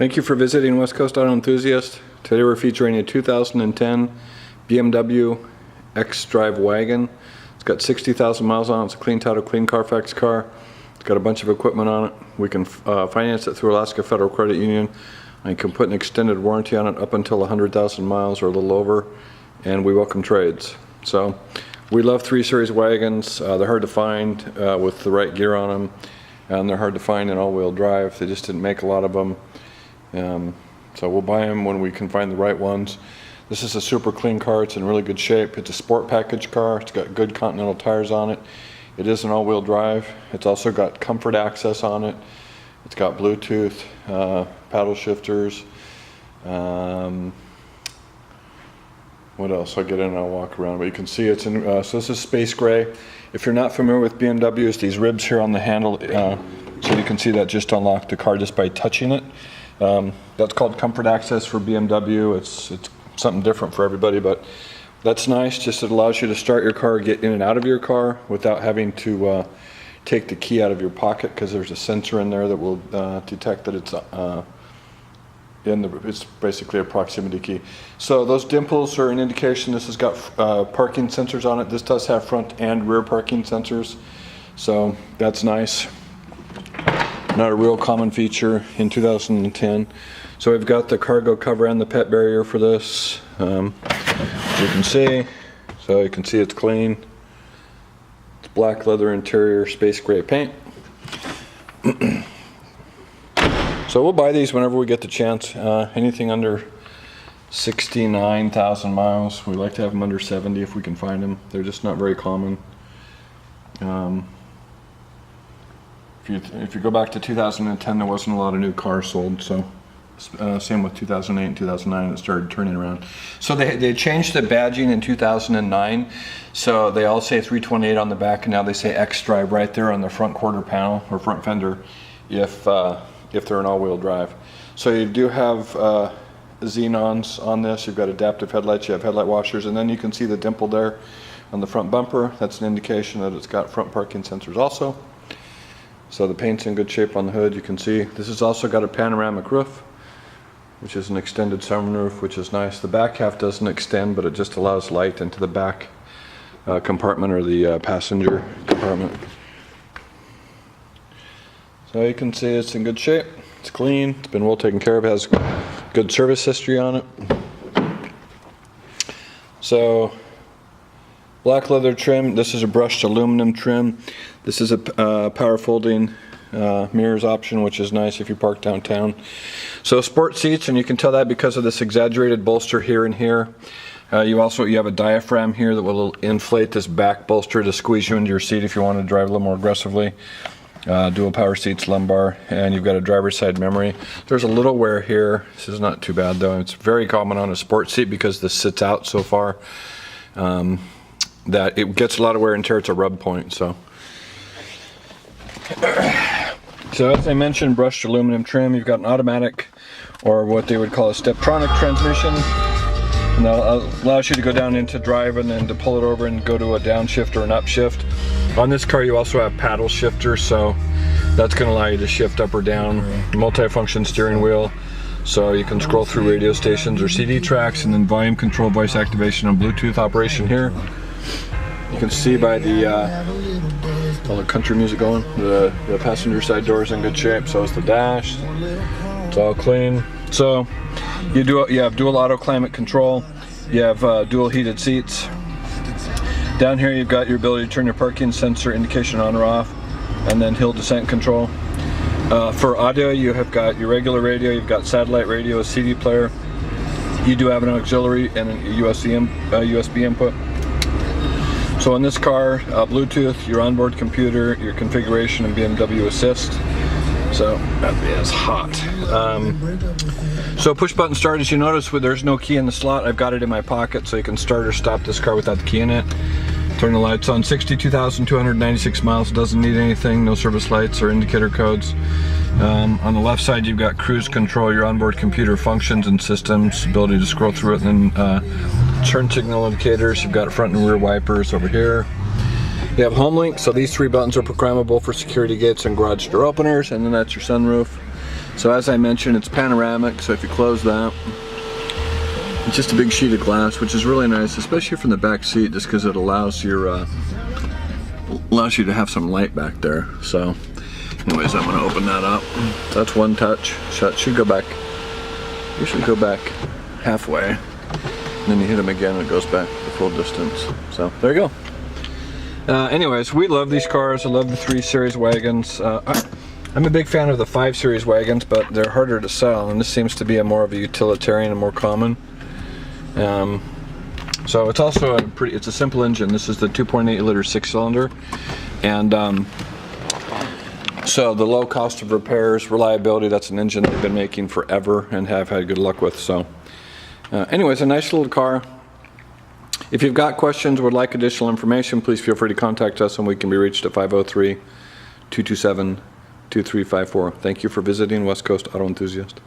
Thank you for visiting West Coast Auto Enthusiast. Today we're featuring a 2010 BMW Xdrive Wagon. It's got 60,000 miles on it. It's a clean title, clean Carfax car. It's got a bunch of equipment on it. We can finance it through Alaska Federal Credit Union. I can put an extended warranty on it up until 100,000 miles or a little over, and we welcome trades. So we love 3 Series wagons. They're hard to find with the right gear on them, and they're hard to find in all-wheel drive. They just didn't make a lot of them. So we'll buy them when we can find the right ones. This is a super clean car. It's in really good shape. It's a sport package car. It's got good Continental tires on it. It is an all-wheel drive. It's also got comfort access on it. It's got Bluetooth, paddle shifters. What else? I'll get in and I'll walk around. But you can see it's in, so this is space gray. If you're not familiar with BMWs, these ribs here on the handle, so you can see that just unlocked the car just by touching it. That's called comfort access for BMW. It's something different for everybody, but that's nice. Just it allows you to start your car, get in and out of your car without having to take the key out of your pocket, because there's a sensor in there that will detect that it's it's basically a proximity key. So those dimples are an indication this has got parking sensors on it. This does have front and rear parking sensors, so that's nice. Not a real common feature in 2010. So we've got the cargo cover and the pet barrier for this. As you can see, it's clean. It's black leather interior, space gray paint. So we'll buy these whenever we get the chance. Anything under 69,000 miles. We like to have them under 70 if we can find them. They're just not very common. If you go back to 2010, there wasn't a lot of new cars sold, so same with 2008 and 2009, it started turning around. So they changed the badging in 2009, so they all say 328 on the back, and now they say Xdrive right there on the front quarter panel or front fender if they're an all-wheel drive. So you do have xenons on this. You've got adaptive headlights, you have headlight washers, and then you can see the dimple there on the front bumper. That's an indication that it's got front parking sensors also. So the paint's in good shape on the hood. You can see this has also got a panoramic roof, which is an extended sunroof, which is nice. The back half doesn't extend, but it just allows light into the back compartment, or the passenger compartment. So you can see it's in good shape. It's clean. It's been well taken care of. It has good service history on it. So black leather trim. This is a brushed aluminum trim. This is a power folding mirrors option, which is nice if you park downtown. So sport seats, and you can tell that because of this exaggerated bolster here and here. You have a diaphragm here that will inflate this back bolster to squeeze you into your seat if you want to drive a little more aggressively. Dual power seats, lumbar, and you've got a driver's side memory. There's a little wear here. This is not too bad though. It's very common on a sports seat because this sits out so far that it gets a lot of wear and tear. It's a rub point. So as I mentioned, brushed aluminum trim. You've got an automatic, or what they would call a steptronic transmission, and that allows you to go down into drive and then to pull it over and go to a downshift or an upshift. On this car you also have paddle shifters, so that's going to allow you to shift up or down. Multifunction steering wheel, so you can scroll through radio stations or CD tracks, and then volume control, voice activation, and Bluetooth operation here. You can see by all the country music going, the passenger side door is in good shape, so is the dash. It's all clean. So you have dual auto climate control. You have dual heated seats. Down here you've got your ability to turn your parking sensor indication on or off, and then hill descent control. For audio, you have got your regular radio, you've got satellite radio, a CD player. You do have an auxiliary and a USB input. So in this car, Bluetooth, your onboard computer, your configuration, and BMW Assist. So that is hot. So push button start, as you notice, there's no key in the slot. I've got it in my pocket, so you can start or stop this car without the key in it. Turn the lights on. 62,296 miles. Doesn't need anything. No service lights or indicator codes. On the left side, you've got cruise control, your onboard computer functions and systems, ability to scroll through it, and then turn signal indicators. You've got front and rear wipers over here. You have home link, so these 3 buttons are programmable for security gates and garage door openers, and then that's your sunroof. So as I mentioned, it's panoramic, so if you close that, it's just a big sheet of glass, which is really nice, especially from the back seat, just because it allows you to have some light back there. So anyways, I'm going to open that up. That's one touch. So it should go back. Usually go back halfway, and then you hit them again and it goes back the full distance. So there you go. Anyways, we love these cars. I love the 3 Series wagons. I'm a big fan of the 5 Series wagons, but they're harder to sell, and this seems to be more of a utilitarian and more common. So it's also it's a simple engine. This is the 2.8 liter 6-cylinder, and so the low cost of repairs, reliability, that's an engine they've been making forever and have had good luck with. So anyways, a nice little car. If you've got questions or would like additional information, please feel free to contact us, and we can be reached at 503-227-2354. Thank you for visiting West Coast Auto Enthusiast.